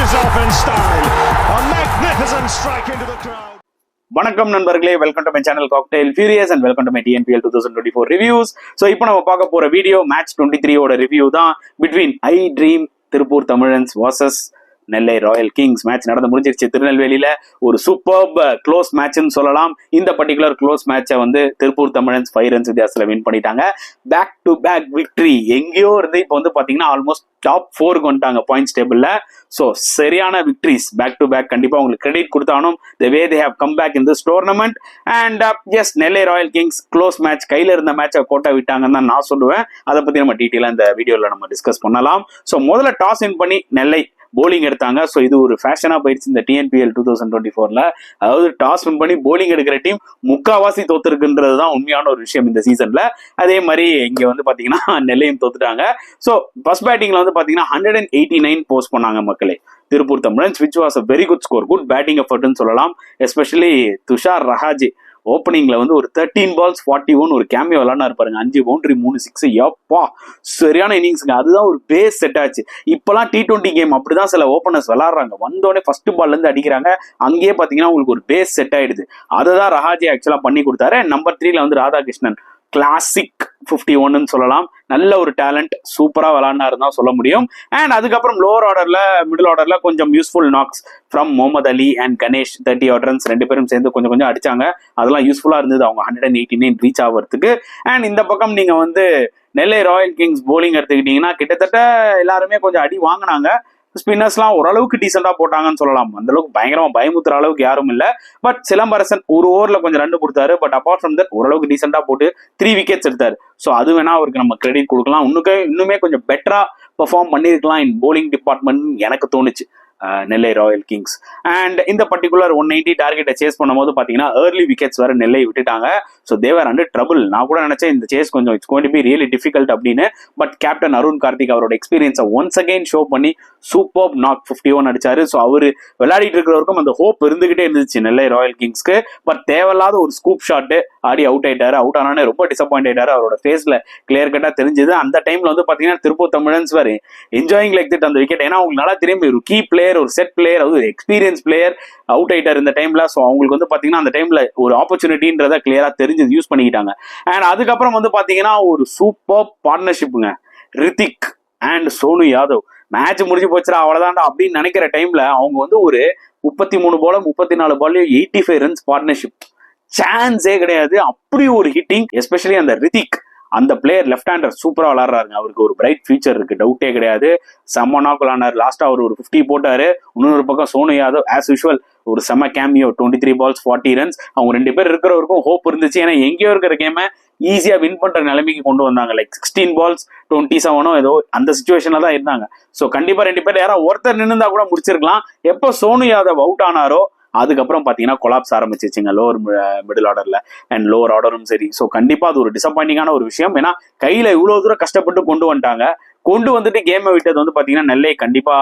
finishes off in style. A magnificent strike into the crowd. வணக்கம் நண்பர்களே, welcome to my channel cocktail furious and welcome to my TNPL 2024 reviews. So இப்போ நம்ம பார்க்க போற video match 23 review தான். Between ஐ dream Tiruppur Tamizhans versus நெல்லை Royal Kings. Match நடந்து முடிஞ்சிருச்சு திருநெல்வேலியில. ஒரு சூப்பர்ப் க்ளோஸ் மேட்ச்னு சொல்லலாம். இந்த பர்டிகுலர் க்ளோஸ் மேட்சை வந்து திருப்பூர் தமிழன்ஸ் 5 ரன்ஸ் வித்தியாசத்தில் வின் பண்ணிட்டாங்க. Back to back victory. எங்கேயோ இருந்து இப்போ வந்து பாத்தீங்கன்னா ஆல்மோஸ்ட் டாப் 4க்கு வந்துட்டாங்க பாயிண்ட்ஸ் டேபிள்ல. ஸோ சரியான விக்டரிஸ் பேக் டு பேக். கண்டிப்பா உங்களுக்கு கிரெடிட் கொடுத்தாலும் the way they have come back in this tournament. And yes, Nellai Royal Kings close match, கையில இருந்த மேட்சை கோட்டை விட்டாங்கன்னு தான் நான் சொல்லுவேன். அதை பத்தி நம்ம டீட்டெயிலா இந்த வீடியோல நம்ம டிஸ்கஸ் பண்ணலாம். ஸோ முதல்ல டாஸ் இன் பண்ணி நெல்லை போலிங் எடுத்தாங்க. ஸோ இது ஒரு ஃபேஷனா போயிடுச்சு இந்த TNPL 2024ல. அதாவது டாஸ் வின் பண்ணி போலிங் எடுக்கிற டீம் முக்காவாசி தோத்துருக்குன்றது தான் உண்மையான ஒரு விஷயம் இந்த சீசன்ல. அதே மாதிரி இங்க வந்து பாத்தீங்கன்னா நெல்லையும் தோத்துட்டாங்க. ஸோ ஃபர்ஸ்ட் பேட்டிங்ல வந்து பாத்தீங்கன்னா 189 போஸ்ட் பண்ணாங்க மக்களே Tiruppur Tamizhans, which was a very good score. Good batting எஃபர்ட்னு சொல்லலாம். எஸ்பெஷலி துஷார் ரஹாஜி ஓப்பனிங்ல வந்து ஒரு 13 balls 41 ஒரு கேமியோ விளாட்னா இருப்பாருங்க. 5 boundary 3 6. எப்பா சரியான இன்னிங்ஸுங்க. அதுதான் ஒரு பேஸ் செட் ஆச்சு. இப்பெல்லாம் T20 கேம் அப்படிதான் சில ஓப்பனர்ஸ் விளாடுறாங்க. வந்தோடனே ஃபர்ஸ்ட் பால்ல இருந்து அடிக்கிறாங்க. அங்கேயே பாத்தீங்கன்னா உங்களுக்கு ஒரு பேஸ் செட் ஆயிடுது. அதை தான் ரஹாஜி ஆக்சுவலா பண்ணி கொடுத்தாரு. நம்பர் 3ல வந்து ராதாகிருஷ்ணன் கிளாசிக் 51ன்னு சொல்லலாம். நல்ல ஒரு டேலண்ட், சூப்பரா விளாட்னாரு தான் சொல்ல முடியும். அண்ட் அதுக்கப்புறம் லோவர் ஆர்டர்ல மிடில் ஆர்டர்ல கொஞ்சம் useful knocks from Mohammed Ali and Ganesh. 30 odd runs ரெண்டு பேரும் சேர்ந்து கொஞ்சம் கொஞ்சம் அடிச்சாங்க. அதெல்லாம் யூஸ்ஃபுல்லா இருந்தது அவங்க 189 ரீச் ஆகிறதுக்கு. அண்ட் இந்த பக்கம் நீங்க வந்து நெல்லை ராயல் கிங்ஸ் போலிங் எடுத்துக்கிட்டீங்கன்னா கிட்டத்தட்ட எல்லாருமே கொஞ்சம் அடி வாங்கினாங்க. ஸ்பின்னர்ஸ்லாம் ஓரளவுக்கு டீசெண்டா போட்டாங்கன்னு சொல்லலாம். அந்த அளவுக்கு பயங்கரமா பயமுத்துற அளவுக்கு யாரும் இல்ல. பட் சிலம்பரசன் ஒரு ஓவர்ல கொஞ்சம் ரன் கொடுத்தாரு. பட் அபார்ட் ஃப்ரம் தட் ஓரளவுக்கு டீசெண்டா போட்டு 3 wickets எடுத்தாரு. ஸோ அது வேணா அவருக்கு நம்ம கிரெடிட் கொடுக்கலாம். இன்னுமே கொஞ்சம் பெட்டரா பெர்ஃபார்ம் பண்ணிருக்கலாம் இன் போலிங் டிபார்ட்மெண்ட் எனக்கு தோணுச்சு நெல்லை ராயல் கிங்ஸ். அண்ட் இந்த பர்டிகுலர் 190 டார்கெட்டை சேஸ் பண்ணும்போது பாத்தீங்கன்னா ஏர்லி விக்கெட்ஸ் வர நெல்லை விட்டுட்டாங்க. ஸோ தேவர் அண்டர் ட்ரபிள். நான் கூட நினைச்சேன் இந்த சேஸ் கொஞ்சம் it's going to be really difficult அப்படின்னு. பட் கேப்டன் அருண் கார்த்திக் அவரோட எக்ஸ்பீரியன்ஸை ஒன்ஸ் அகைன் ஷோ பண்ணி சூப்பர் நாக் 51 அடிச்சாரு. ஸோ அவரு விளையாடிட்டு இருக்கிறவருக்கும் அந்த ஹோப் இருந்துகிட்டே இருந்துச்சு நெல்லை ராயல் கிங்ஸ்க்கு. பட் தேவையில்லாத ஒரு ஸ்கூப் ஷாட் ஆடி அவுட் ஆயிட்டாரு. அவுட் ஆனானே ரொம்ப டிசப்பாயிண்ட் ஆயிட்டாரு. அவரோட ஃபேஸ்ல கிளியர் கட்டா தெரிஞ்சது. அந்த டைம்ல வந்து பாத்தீங்கன்னா திருப்பூர் தமிழன்ஸ் வேறு என்ஜாயிங் லைக் திட் அந்த விக்கெட். ஏன்னா அவங்களுக்கு நல்லா தெரியும் ஒரு கீ பிளேயர், ஒரு செட் பிளேயர், அது ஒரு எக்ஸ்பீரியன்ஸ் பிளேயர் அவுட் ஆயிட்டார் இந்த டைம்ல. ஸோ அவங்களுக்கு வந்து பாத்தீங்கன்னா அந்த டைம்ல ஒரு ஆப்பர்ச்சுனிட்டின்றத கிளியரா தெரிஞ்சு யூஸ் பண்ணிக்கிட்டாங்க. அண்ட் அதுக்கப்புறம் வந்து பாத்தீங்கன்னா ஒரு சூப்பர் பார்ட்னர்ஷிப்புங்க ரித்திக் அண்ட் சோனு யாதவ். மேட்ச் முடிஞ்சு போச்சுடா அவ்வளவுதான்டா அப்படின்னு நினைக்கிற டைம்ல அவங்க வந்து ஒரு 33 பால் 34 பால்லையும் 85 runs பார்ட்னர்ஷிப். சான்ஸே கிடையாது. அப்படி ஒரு ஹிட்டிங். எஸ்பெஷலி அந்த ரித்திக் அந்த பிளேயர் லெஃப்ட் ஹேண்டர் சூப்பரா விளாடுறாருங்க. அவருக்கு ஒரு பிரைட் ஃபியூச்சர் இருக்கு, டவுட்டே கிடையாது. செம்ம நாக் விளாண்டாரு. லாஸ்டா அவர் ஒரு 50 போட்டாரு. இன்னொரு பக்கம் சோனு யாதவ் ஆஸ் யூஷுவல் ஒரு செம்ம கேமியோ 23 balls 40 runs. அவங்க 2 பேர் இருக்கிறவருக்கும் ஹோப் இருந்துச்சு. ஏன்னா எங்கேயோ இருக்கிற கேமை ஈஸியா வின் பண்ற நிலைமைக்கு கொண்டு வந்தாங்க. லைக் 16 balls 27 ஏதோ அந்த சிச்சுவேஷன்ல தான் இருந்தாங்க. ஸோ கண்டிப்பா 2 பேர் யாராவது ஒருத்தர் நின்றுந்தா கூட முடிச்சிருக்கலாம். எப்போ சோனு யாதவ் அவுட் ஆனாரோ அதுக்கப்புறம் பாத்தீங்கன்னா கொலாப்ஸ் ஆரம்பிச்சிச்சுங்க லோவர் மிடில் ஆர்டர்ல அண்ட் லோவர் ஆர்டரும் சரி. ஸோ கண்டிப்பா அது ஒரு டிசப்பாயிண்டிங்கான ஒரு விஷயம். ஏன்னா கையில இவ்வளவு தூரம் கஷ்டப்பட்டு கொண்டு வந்துட்டாங்க. கொண்டு வந்துட்டு கேமை விட்டது வந்து பாத்தீங்கன்னா நெல்லை கண்டிப்பா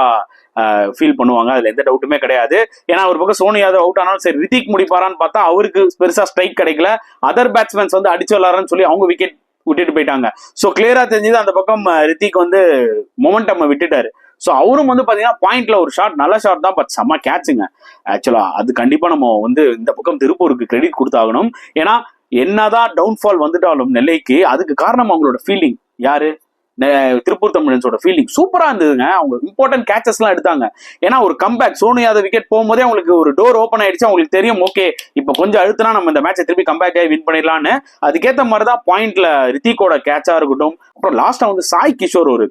ஃபீல் பண்ணுவாங்க. அதுல எந்த டவுட்டுமே கிடையாது. ஏன்னா ஒரு பக்கம் சோனு யாதவ் அவுட் ஆனாலும் சரி ரித்திக் முடிப்பாரான்னு பார்த்தா அவருக்கு பெருசா ஸ்ட்ரைக் கிடைக்கல. அதர் பேட்ஸ்மேன்ஸ் வந்து அடிச்சு விளாட்றான்னு சொல்லி அவங்க விக்கெட் விட்டுட்டு போயிட்டாங்க. ஸோ கிளியரா தெரிஞ்சது அந்த பக்கம் ரித்திக் வந்து மொமெண்டம் விட்டுட்டாரு. ஸோ அவரும் வந்து பாத்தீங்கன்னா பாயிண்ட்ல ஒரு ஷாட், நல்ல ஷாட் தான், பட் செம்ம கேட்சுங்க ஆக்சுவலா. அது கண்டிப்பா நம்ம வந்து இந்த பக்கம் திருப்பூருக்கு கிரெடிட் கொடுத்தாகணும். ஏன்னா என்னதான் டவுன்ஃபால் வந்துட்டாலும் நெல்லைக்கு அதுக்கு காரணம் அவங்களோட ஃபீல்டிங். யாரு? திருப்பூர் தமிழன்ஸோட ஃபீல்டிங் சூப்பரா இருந்ததுங்க. அவங்க இம்பார்ட்டன்ட் கேச்சஸ் எல்லாம் எடுத்தாங்க. ஏன்னா ஒரு கம்பேக் சோனு யாதவ் விக்கெட் போகும்போதே அவங்களுக்கு ஒரு டோர் ஓப்பன் ஆயிடுச்சு. அவங்களுக்கு தெரியும் ஓகே இப்போ கொஞ்சம் அழுத்தினா நம்ம இந்த மேட்சை திருப்பி கம்பேக் ஆகி வின் பண்ணிடலான்னு. அதுக்கேற்ற மாதிரி தான் பாயிண்ட்ல ரித்திகோட கேட்சா இருக்கட்டும். அப்புறம் லாஸ்டா வந்து சாய் கிஷோர் ஒரு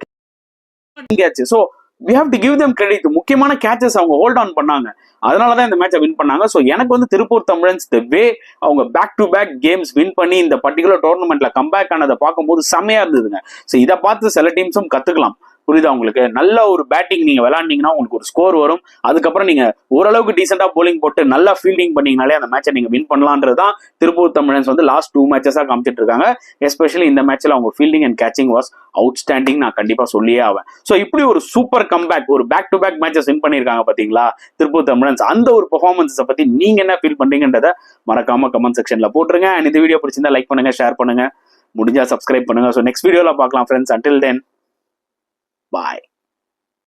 catch. So we have to give them credit. முக்கியமான கேச்சஸ் அவங்க ஹோல்ட் ஆன் பண்ணாங்க. அதனாலதான் இந்த மேட்சை வின் பண்ணாங்க. ஸோ எனக்கு வந்து திருப்பூர் தமிழன்ஸ் த வே அவங்க back to back games win பண்ணி இந்த பர்டிகுலர் டோர்னமெண்ட்ல கம்பேக் ஆனதை பார்க்கும்போது செம்மையா இருந்ததுங்க. ஸோ இதை பார்த்து சில டீம்ஸும் கத்துக்கலாம். புரியுதா உங்களுக்கு? நல்ல ஒரு பேட்டிங் நீங்க விளையாண்டீங்கன்னா உங்களுக்கு ஒரு ஸ்கோர் வரும். அதுக்கப்புறம் நீங்க ஓரளவுக்கு டீசெண்டா போலிங் போட்டு நல்லா ஃபீல்டிங் பண்ணீங்கனாலே அந்த மேட்சை நீங்க வின் பண்ணலான்றதுதான் திருப்பூர் தமிழன்ஸ் வந்து லாஸ்ட் 2 matches காமிச்சிட்டு இருக்காங்க. எஸ்பெஷலி இந்த மேட்ச்ல அவங்க fielding and catching was outstanding. நான் கண்டிப்பா சொல்லியே ஆவேன். ஸோ இப்படி ஒரு சூப்பர் கம்பேக், ஒரு back to back matches win பண்ணிருக்காங்க பாத்தீங்களா திருப்பூர் தமிழன்ஸ். அந்த ஒரு பெர்ஃபார்மன்ஸை பத்தி நீங்க என்ன ஃபீல் பண்றீங்கன்றத மறக்காம கமெண்ட் செக்ஷன்ல போட்டுருங்க. அண்ட் இந்த வீடியோ பிடிச்சிருந்தா லைக் பண்ணுங்க, ஷேர் பண்ணுங்க, முடிஞ்சா சப்ஸ்கிரைப் பண்ணுங்க. ஸோ நெக்ஸ்ட் வீடியோல பார்க்கலாம் ஃப்ரெண்ட்ஸ். Until then